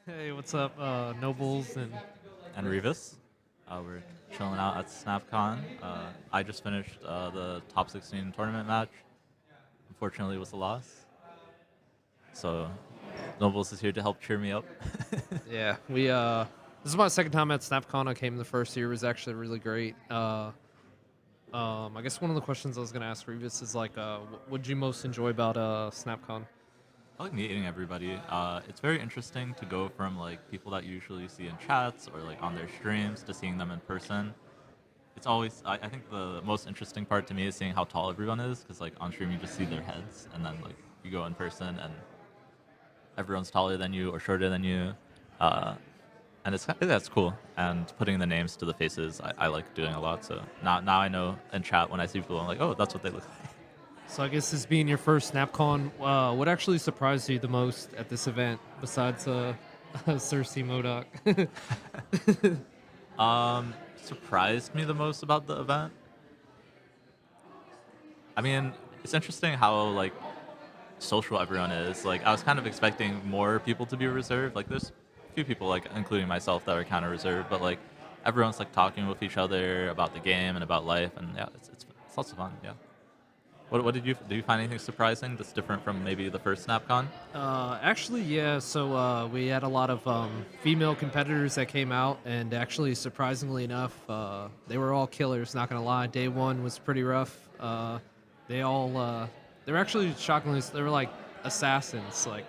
Hey, what's up, Nobulls and and Revis. We're chilling out at SnapCon. I just finished the top 16 tournament match. Unfortunately, it was a loss. So Nobles is here to help cheer me up. yeah, we this is my second time at SnapCon. I came the first year, it was actually really great. I guess one of the questions I was gonna ask Revis is like, what did you most enjoy about SnapCon? I like meeting everybody. It's very interesting to go from like people that you usually see in chats or like on their streams to seeing them in person. It's always I think the most interesting part to me is seeing how tall everyone is because like on stream you just see their heads and then like you go in person and everyone's taller than you or shorter than you. Uh, and that's cool. And putting the names to the faces, I like doing a lot. So now I know in chat when I see people, I'm like, oh, that's what they look like. So I guess this being your first SnapCon, what actually surprised you the most at this event besides Cersei Modoc? Surprised me the most about the event. I mean, it's interesting how like social everyone is. Like I was kind of expecting more people to be reserved. Like there's a few people, like including myself, that are kind of reserved, but like everyone's like talking with each other about the game and about life, and yeah, it's lots of fun. Yeah. What did you find anything surprising that's different from maybe the first SnapCon? Actually, yeah. So we had a lot of female competitors that came out, and actually, surprisingly enough, they were all killers. Not gonna lie, day one was pretty rough. They all they were actually shockingly they were like assassins. Like,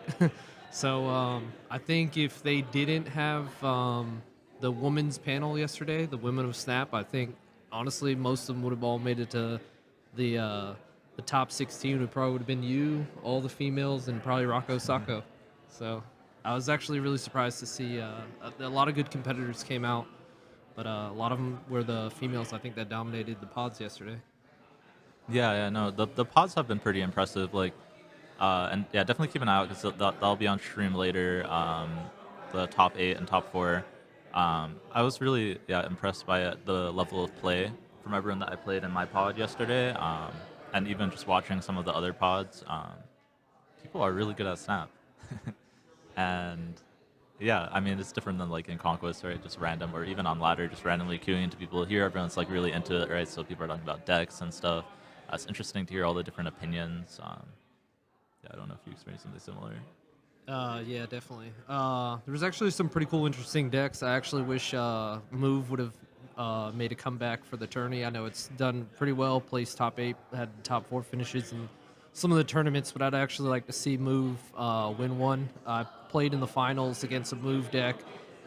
so I think if they didn't have the women's panel yesterday, the women of Snap, I think honestly most of them would have all made it to the uh, the top 16 would probably would have been you, all the females, and probably Rocco Sacco. So I was actually really surprised to see a lot of good competitors came out, but a lot of them were the females. I think that dominated the pods yesterday. Yeah, no, the pods have been pretty impressive. Like, and yeah, definitely keep an eye out because that'll be on stream later. The top eight and top four. I was really impressed by it, the level of play from everyone that I played in my pod yesterday. And even just watching some of the other pods. People are really good at Snap, and yeah, I mean it's different than like in Conquest, right? Just random, or even on ladder, just randomly queuing into people. Here, everyone's like really into it, right? So people are talking about decks and stuff. It's interesting to hear all the different opinions. Yeah, I don't know if you experienced something similar. Yeah, definitely. There was actually some pretty cool, interesting decks. I actually wish Move would have made a comeback for the tourney. I know it's done pretty well, placed top eight, had top four finishes in some of the tournaments, but I'd actually like to see Move win one. I played in the finals against a Move deck.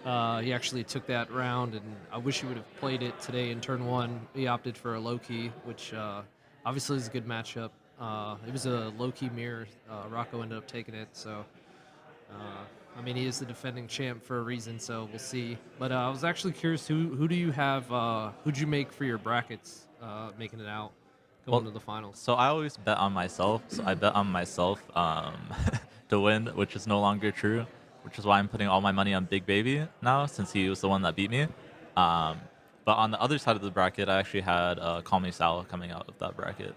He actually took that round, and I wish he would have played it today in turn one. He opted for a low key, which obviously is a good matchup. It was a low key mirror. Rocco ended up taking it, so I mean, he is the defending champ for a reason, so we'll see. But I was actually curious, who do you have? Who'd you make for your brackets, making it out, going Well, to the finals? so I always bet on myself. So I bet on myself to win, which is no longer true. Which is why I'm putting all my money on Big Baby now, since he was the one that beat me. Um, but on the other side of the bracket, I actually had Call Me Sal coming out of that bracket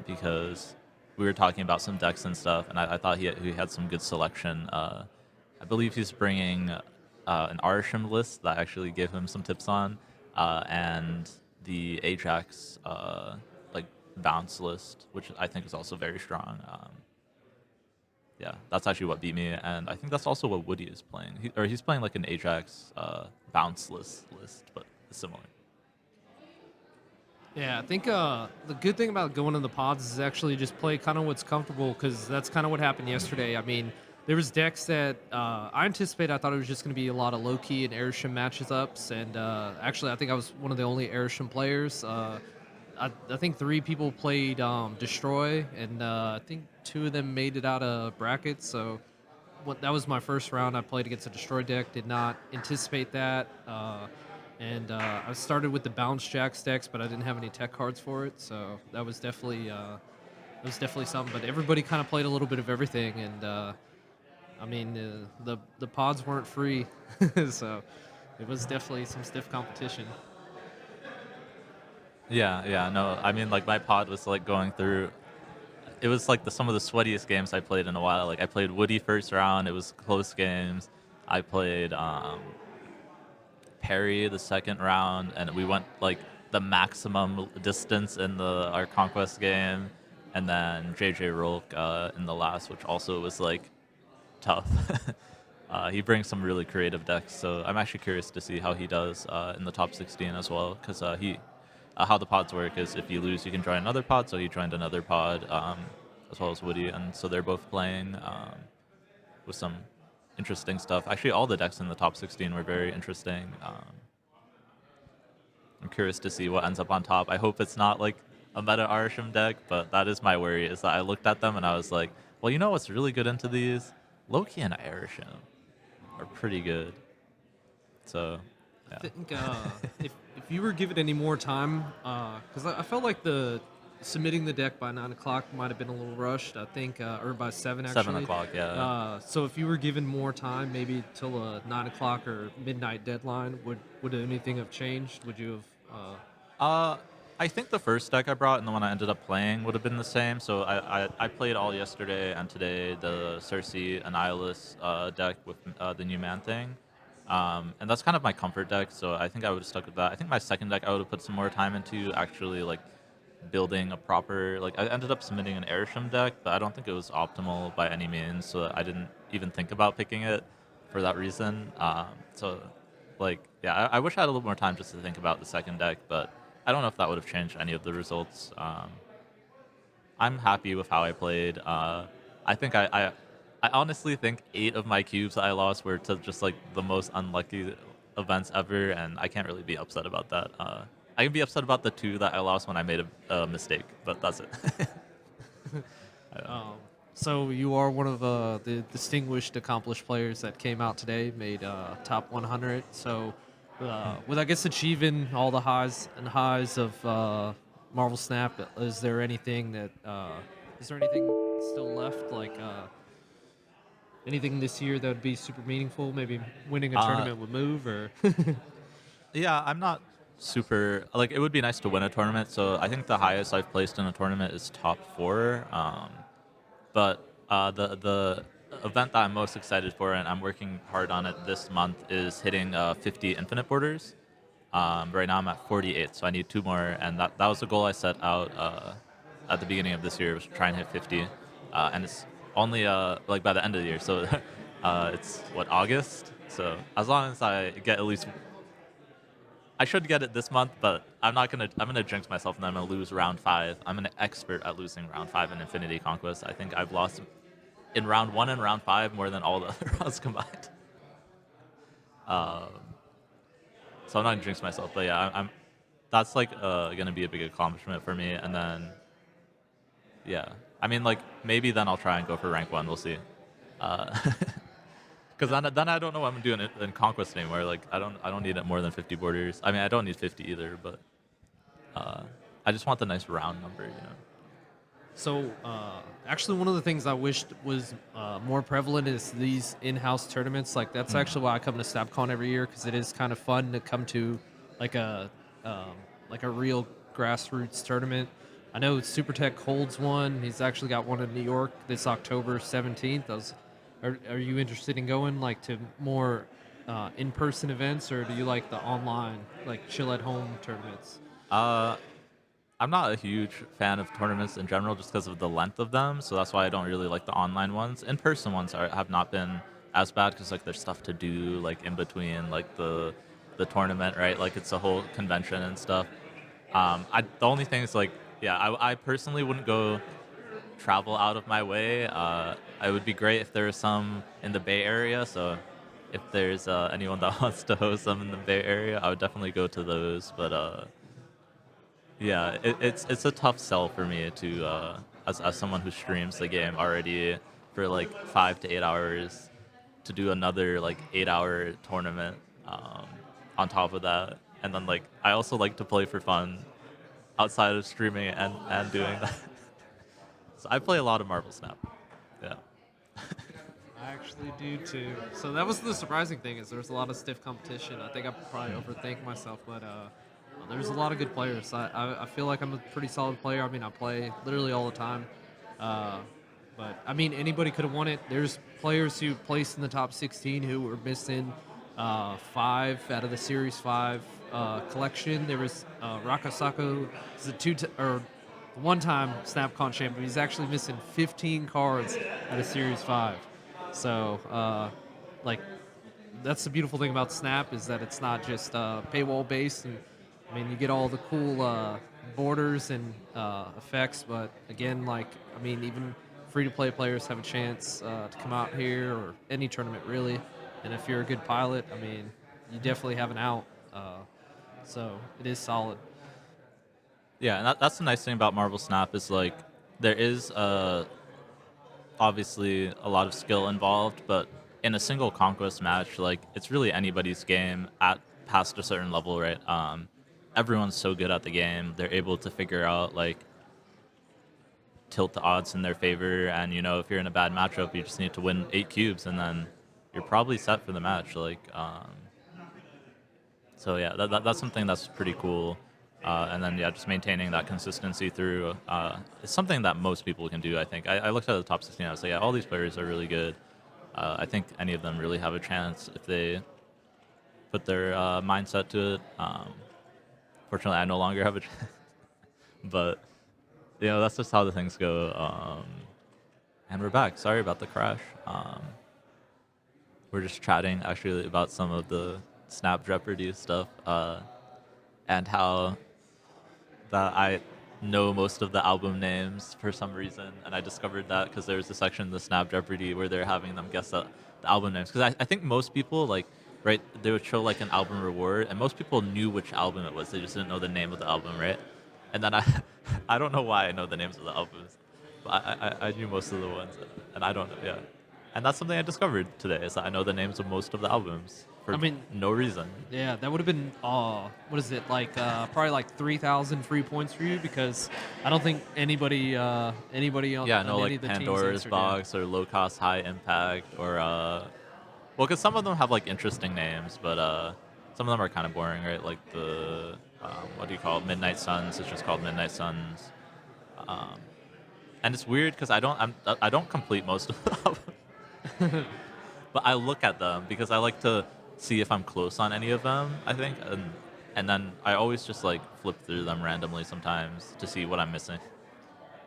because we were talking about some decks and stuff, and I thought he had some good selection. I believe he's bringing an Arsham list that I actually gave him some tips on, and the Ajax like bounce list, which I think is also very strong. Yeah, that's actually what beat me, and I think that's also what Woody is playing. He's playing like an Ajax bounce list, but it's similar. Yeah, I think the good thing about going in the pods is actually just play kind of what's comfortable because that's kind of what happened yesterday. I mean, there was decks that I anticipated. I thought it was just going to be a lot of low key and Airshim matches ups, and actually, I think I was one of the only Airshim players. I think three people played Destroy, and I think two of them made it out of brackets. So that was my first round. I played against a Destroy deck. Did not anticipate that. And I started with the Bounce Jacks decks, but I didn't have any tech cards for it. So that was definitely something. But everybody kind of played a little bit of everything, and I mean the pods weren't free, so it was definitely some stiff competition. Yeah, no. I mean, like my pod was like going through. It was like some of the sweatiest games I played in a while. Like I played Woody first round. It was close games. I played Perry the second round, and we went like the maximum distance in our conquest game, and then JJ Rolk in the last, which also was like tough. He brings some really creative decks, so I'm actually curious to see how he does in the top 16 as well, because how the pods work is if you lose, you can join another pod. So he joined another pod, as well as Woody, and so they're both playing with some interesting stuff. Actually, all the decks in the top 16 were very interesting. I'm curious to see what ends up on top. I hope it's not like a meta Arsham deck, but that is my worry. Is that I looked at them and I was like, well, you know what's really good into these? Loki and Airsham are pretty good. So, I yeah. think if you were given any more time, because I felt like the submitting the deck by 9 o'clock might have been a little rushed. I think, or by 7 7 actually. o'clock, yeah. So if you were given more time, maybe till a 9 o'clock or midnight deadline, would anything have changed? Would you have? Uh, I think the first deck I brought and the one I ended up playing would have been the same. So I played all yesterday and today the Cersei Annihilus deck with the new man thing. And that's kind of my comfort deck, so I think I would have stuck with that. I think my second deck I would have put some more time into actually like building a proper like I ended up submitting an Airsham deck, but I don't think it was optimal by any means, so I didn't even think about picking it for that reason. So like yeah, I wish I had a little more time just to think about the second deck, but I don't know if that would have changed any of the results. I'm happy with how I played. I think I honestly think 8 of my cubes I lost were to just like the most unlucky events ever, and I can't really be upset about that. I can be upset about the 2 that I lost when I made a mistake, but that's it. Um, so you are one of the distinguished, accomplished players that came out today, made top 100. So with I guess achieving all the highs of Marvel Snap, is there anything still left? Like anything this year that would be super meaningful? Maybe winning a uh, tournament would move or. yeah, I'm not super like it would be nice to win a tournament. So I think the highest I've placed in a tournament is top 4. But the event that I'm most excited for, and I'm working hard on it this month, is hitting 50 infinite borders. Right now I'm at 48, so I need 2 more, and that was the goal I set out at the beginning of this year, was to try and hit 50, and it's only like by the end of the year, so it's what, August. So as long as I get at least, I should get it this month, but I'm gonna jinx myself and I'm gonna lose round 5. I'm an expert at losing round 5 in Infinity Conquest. I think I've lost in round 1 and round 5 more than all the other rounds combined. Um, so I'm not gonna jinx myself, but yeah, I'm that's like gonna be a big accomplishment for me. And then yeah, I mean like maybe then I'll try and go for rank 1. We'll see. Because then I don't know what I'm doing in Conquest anymore. Like I don't need it more than 50 borders. I mean I don't need 50 either, but uh, I just want the nice round number, you know. So, actually, one of the things I wished was more prevalent is these in-house tournaments. Like that's Mm. actually why I come to SnapCon every year because it is kind of fun to come to like a um, like a real grassroots tournament. I know Super Tech holds one. He's actually got one in New York this October 17th. Are you interested in going like to more in-person events, or do you like the online like chill at home tournaments? Uh, I'm not a huge fan of tournaments in general just because of the length of them. So that's why I don't really like the online ones. In-person ones have not been as bad because like there's stuff to do like in between like the tournament, right? Like it's a whole convention and stuff. The only thing is like yeah, I personally wouldn't go travel out of my way. It would be great if there was some in the Bay Area. So if there's anyone that wants to host them in the Bay Area, I would definitely go to those. But yeah, it's a tough sell for me to as someone who streams the game already for like 5 to 8 hours to do another like 8 hour tournament um, on top of that, and then like I also like to play for fun outside of streaming and doing that. So I play a lot of Marvel Snap. Yeah. I actually do too. So that was the surprising thing is there's a lot of stiff competition. I think I probably overthink myself, but there's a lot of good players. I feel like I'm a pretty solid player. I mean, I play literally all the time. Uh, but I mean, anybody could have won it. There's players who placed in the top 16 who were missing 5 out of the Series 5 collection. There was Rakasako, is a or one-time SnapCon champion. He's actually missing 15 cards out of Series 5. So, like, that's the beautiful thing about Snap is that it's not just paywall based, and I mean you get all the cool borders and effects, but again, like I mean even free to play players have a chance to come out here or any tournament really, and if you're a good pilot, I mean you definitely have an out. So it is solid. Yeah, and that's the nice thing about Marvel Snap is like there is obviously a lot of skill involved, but in a single conquest match, like it's really anybody's game at past a certain level, right? Everyone's so good at the game; they're able to figure out like tilt the odds in their favor, and if you're in a bad matchup, you just need to win 8 cubes, and then you're probably set for the match. So yeah, that's something that's pretty cool. And then yeah, just maintaining that consistency through is something that most people can do. I think I looked at the top 16. I was like, yeah, all these players are really good. I think any of them really have a chance if they put their mindset to it. Fortunately, I no longer have a chance, but that's just how the things go. And we're back. Sorry about the crash. We're just chatting actually about some of the Snap Jeopardy stuff and how that I know most of the album names for some reason, and I discovered that because there's a section in the Snap Jeopardy where they're having them guess the album names. Because I think most people like right they would show like an album reward, and most people knew which album it was. They just didn't know the name of the album, right? And then I I don't know why I know the names of the albums, but I knew most of the ones, and I don't know. Yeah, and that's something I discovered today is that I know the names of most of the albums I for mean, no reason. yeah, that would have been what is it like? Probably like 3,000 free points for you because I don't think anybody Yeah, on no, any like of the teams Pandora's answered. Yeah, Box or Low Cost High Impact or well, because some of them have like interesting names, but some of them are kind of boring, right? Like the what do you call it? Midnight Suns. It's just called Midnight Suns, and it's weird because I don't complete most of them, but I look at them because I like to see if I'm close on any of them. I think, and then I always just like flip through them randomly sometimes to see what I'm missing.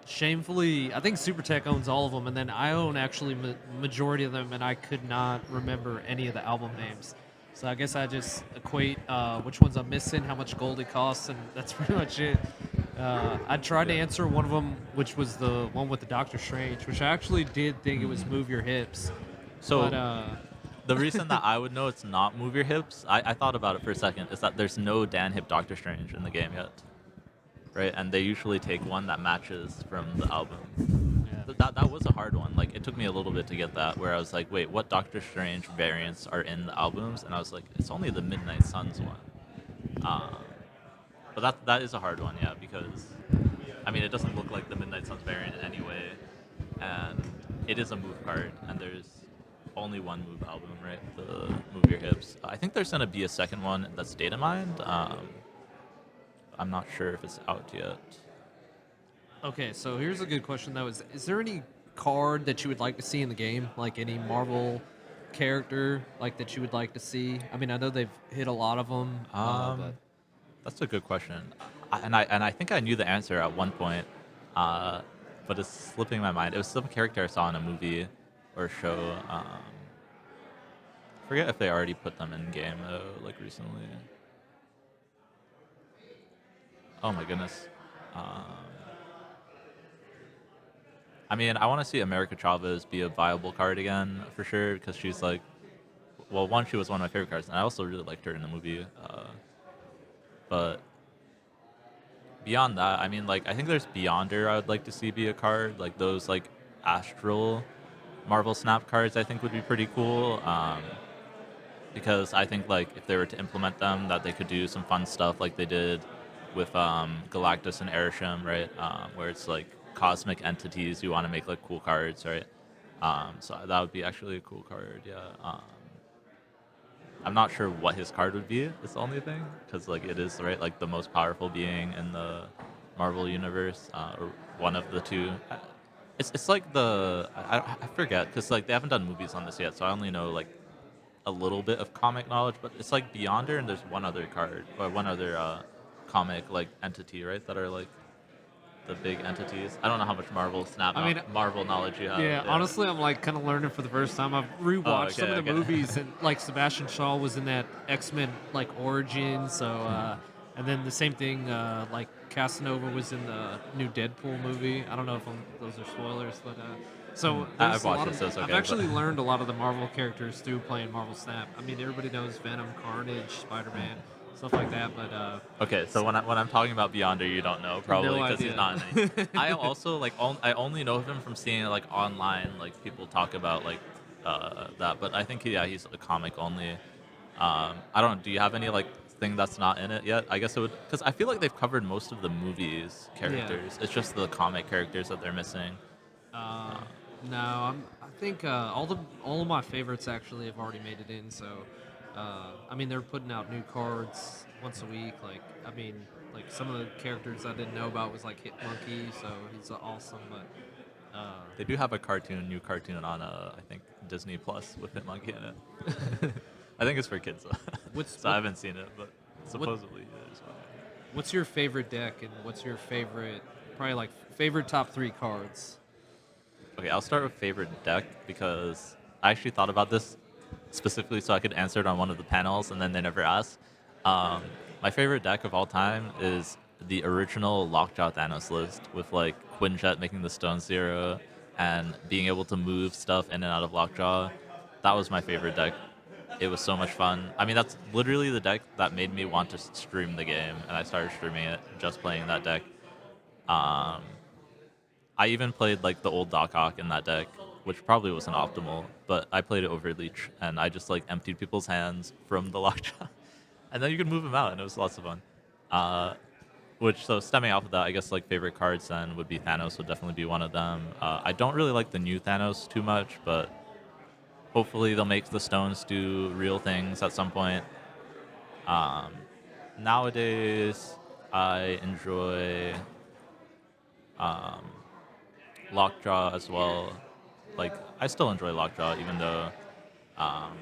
shamefully, I think Super Tech owns all of them, and then I own actually majority of them, and I could not remember any of the album names. So I guess I just equate which ones I'm missing, how much gold it costs, and that's pretty much it. I tried to Yeah. answer one of them, which was the one with the Doctor Strange, which I actually did think it was Move Your Hips, but So the reason that I would know it's not Move Your Hips, I thought about it for a second, is that there's no Dan Hip Doctor Strange in the game yet, right? And they usually take one that matches from the album. yeah. That was a hard one. Like, it took me a little bit to get that, where I was like, wait, what Doctor Strange variants are in the albums? And I was like, it's only the Midnight Suns one. Um, but that is a hard one, yeah, because, I mean, it doesn't look like the Midnight Suns variant in any way, and it is a move card, and there's only one move album, right? The Move Your Hips. I think there's gonna be a second one that's Data Mind. I'm not sure if it's out yet. Okay, so here's a good question though: is there any card that you would like to see in the game, like any Marvel character, like that you would like to see? I mean, I know they've hit a lot of them, but Um, that's a good question, and I think I knew the answer at one point, uh, but it's slipping my mind. It was some character I saw in a movie or show. Forget if they already put them in game though, like recently. Oh my goodness. Um, I mean, I want to see America Chavez be a viable card again for sure because she's like, well, one, she was one of my favorite cards, and I also really liked her in the movie. But beyond that, I mean, like, I think there's Beyonder I would like to see be a card. Like, those, like, Astral Marvel Snap cards I think would be pretty cool. Because I think, like, if they were to implement them, that they could do some fun stuff like they did with Galactus and Airsham, right? Where it's, like, cosmic entities you want to make, like, cool cards, right? So that would be actually a cool card, yeah. I'm not sure what his card would be. It's the only thing because like it is right like the most powerful being in the Marvel universe, or one of the two. It's like I forget because like they haven't done movies on this yet, so I only know like a little bit of comic knowledge. But it's like Beyonder, and there's one other card or one other comic like entity, right? That are like the big entities. I don't know how much I mean, Marvel knowledge you have. yeah, Yeah. honestly, I'm like kind of learning for the first time. I've Oh, rewatched some okay, of the okay. movies, and like Sebastian Shaw was in that X-Men like Origin, so Hmm. and then the same thing like Casanova was in the new Deadpool movie. I don't know if those are spoilers, but so I've there's a watched lot it, of. so it's I've okay. But actually learned a lot of the Marvel characters through playing Marvel Snap. I mean, everybody knows Venom, Carnage, Spider-Man, stuff like that, but okay, so when I'm talking about Beyonder, you don't know no probably because he's idea. not in any. I also like I only know him from seeing like online like people talk about like that, but I think yeah he's a comic only. I don't know. Do you have any like thing that's not in it yet? I guess it would because I feel like they've covered most of the movies Yeah. characters. It's just the comic characters that they're missing. Uh, no, I think all of my favorites actually have already made it in. So, I mean, they're putting out new cards once a week. Like, I mean, like some of the characters I didn't know about was like Hit Monkey, so he's awesome. But They do have a new cartoon on I think Disney Plus with Hitmonkey in it. I think it's for kids though, what's so I what haven't seen it, but what supposedly it is. what's your favorite deck, and what's your favorite probably like favorite top three cards? Okay, I'll start with favorite deck because I actually thought about this specifically so I could answer it on one of the panels, and then they never asked. Um, my favorite deck of all time is the original Lockjaw Thanos list with like Quinjet making the Stone Zero and being able to move stuff in and out of Lockjaw. That was my favorite deck. It was so much fun. I mean, that's literally the deck that made me want to stream the game, and I started streaming it just playing that deck. Um, I even played like the old Doc Hawk in that deck, which probably wasn't optimal, but I played it over Leech, and I just like emptied people's hands from the Lockjaw, and then you could move them out, and it was lots of fun. Uh, which so stemming off of that, I guess like favorite cards then would be Thanos would definitely be one of them. I don't really like the new Thanos too much, but hopefully they'll make the stones do real things at some point. Um, Nowadays, I enjoy Lockjaw as well. Like I still enjoy Lockjaw even though um,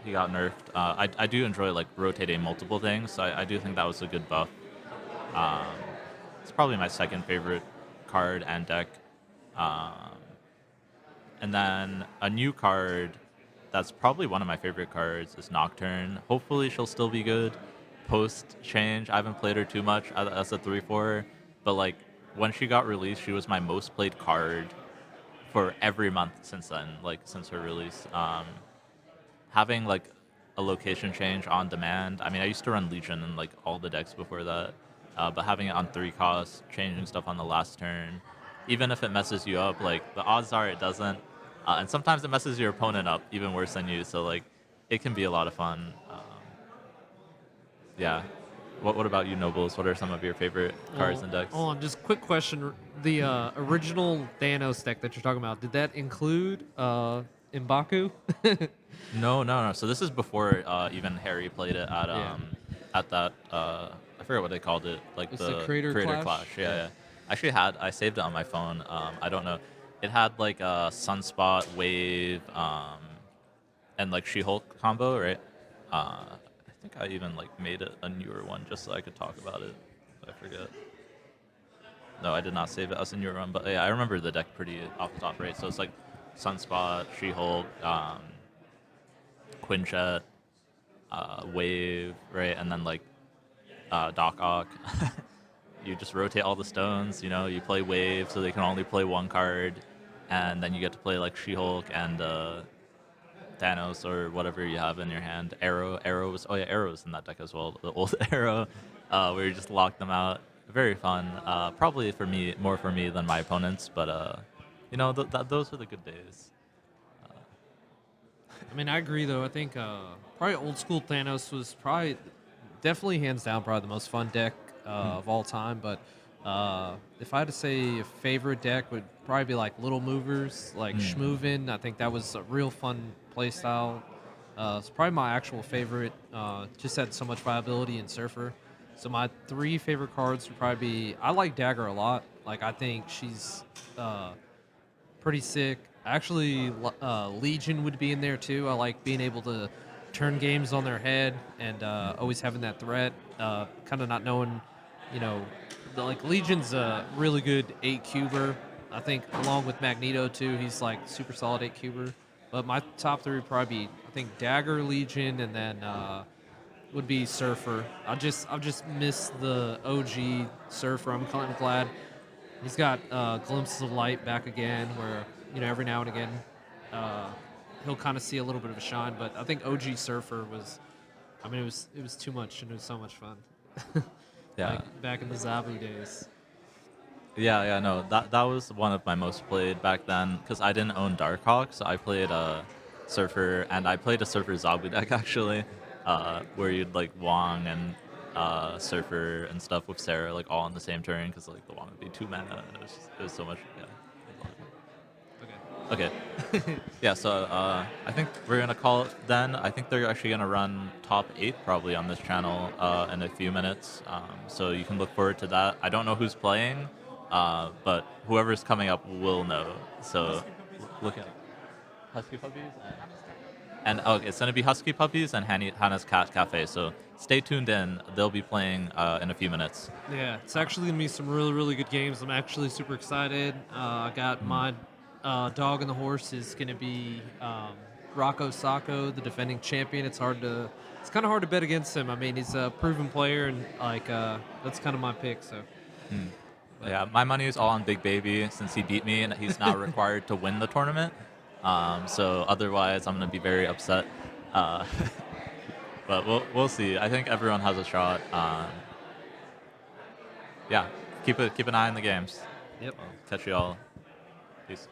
he got nerfed. I do enjoy like rotating multiple things. So I do think that was a good buff. Um, it's probably my second favorite card and deck. Um, and then a new card that's probably one of my favorite cards is Nocturne. Hopefully she'll still be good post change. I haven't played her too much as a 3/4, but like when she got released, she was my most played card for every month since then, like since her release. Having like a location change on demand. I mean, I used to run Legion and like all the decks before that, but having it on 3 costs, changing stuff on the last turn, even if it messes you up, like the odds are it doesn't, and sometimes it messes your opponent up even worse than you. So like, it can be a lot of fun. Yeah. What about you, Nobles? What are some of your favorite cards Well, and decks? hold on, just quick question. The original Thanos deck that you're talking about, did that include M'Baku? No, no, no. So this is before even Harry played it Yeah. at that I forget what they called it, like It's the the Creator Creator Clash? Clash. Yeah, Yeah. yeah. I saved it on my phone. I don't know. It had like a Sunspot, Wave, and like She-Hulk combo, right? I think I even like made it a newer one just so I could talk about it. I forget. No, I did not save it as a newer one, but yeah, I remember the deck pretty off the top, right? So it's like Sunspot, She-Hulk, Quinjet, Wave, right? And then like Doc Ock. You just rotate all the stones. You know, you play Wave, so they can only play one card, and then you get to play like She-Hulk and Thanos or whatever you have in your hand. Arrow was Arrow was in that deck as well. The old Arrow, where you just lock them out. Very fun. Probably for me, more for me than my opponents, but those are the good days. I mean, I agree though. I think probably old school Thanos was probably definitely hands down probably the most fun deck of all time. But if I had to say a favorite deck would probably be like Little Movers, like Mm. Schmoovin. I think that was a real fun play style. It's probably my actual favorite. Just had so much viability in Surfer. So my three favorite cards would probably be I like Dagger a lot. Like I think she's uh, pretty sick. Actually, Legion would be in there too. I like being able to turn games on their head and always having that threat. Kind of not knowing, you know, like Legion's a really good eight cuber. I think along with Magneto too, he's like super solid eight cuber. But my top three would probably be I think Dagger, Legion, and then would be Surfer. I just miss the OG Surfer. I'm kind of glad he's got glimpses of light back again, where every now and again uh, he'll kind of see a little bit of a shine. But I think OG Surfer was, I mean, it was too much and it was so much fun. Yeah. Like back in the Zabu days. Yeah, no, that was one of my most played back then because I didn't own Darkhawk, so I played a Surfer and I played a Surfer Zabu deck actually, where you'd like Wong and Surfer and stuff with Sarah like all on the same turn because like the Wong would be 2 mana and it was so much Okay. Yeah, so I think we're gonna call it then. I think they're actually gonna run top 8 probably on this channel in a few minutes. So you can look forward to that. I don't know who's playing, but whoever's coming up will know. So look at Husky Puppies and okay, it's gonna be Husky Puppies and Hannah's Cat Cafe. So stay tuned in. They'll be playing in a few minutes. Yeah, it's actually gonna be some really, really good games. I'm actually super excited. I got my dog and the horse is gonna be Rocco Sacco, the defending champion. It's kind of hard to bet against him. I mean, he's a proven player, and like that's kind of my pick. So, Yeah, my money is all on Big Baby since he beat me and he's now required to win the tournament. So otherwise, I'm gonna be very upset. Uh, but we'll see. I think everyone has a shot. Yeah, keep an eye on the games. yep. Catch you all. Peace.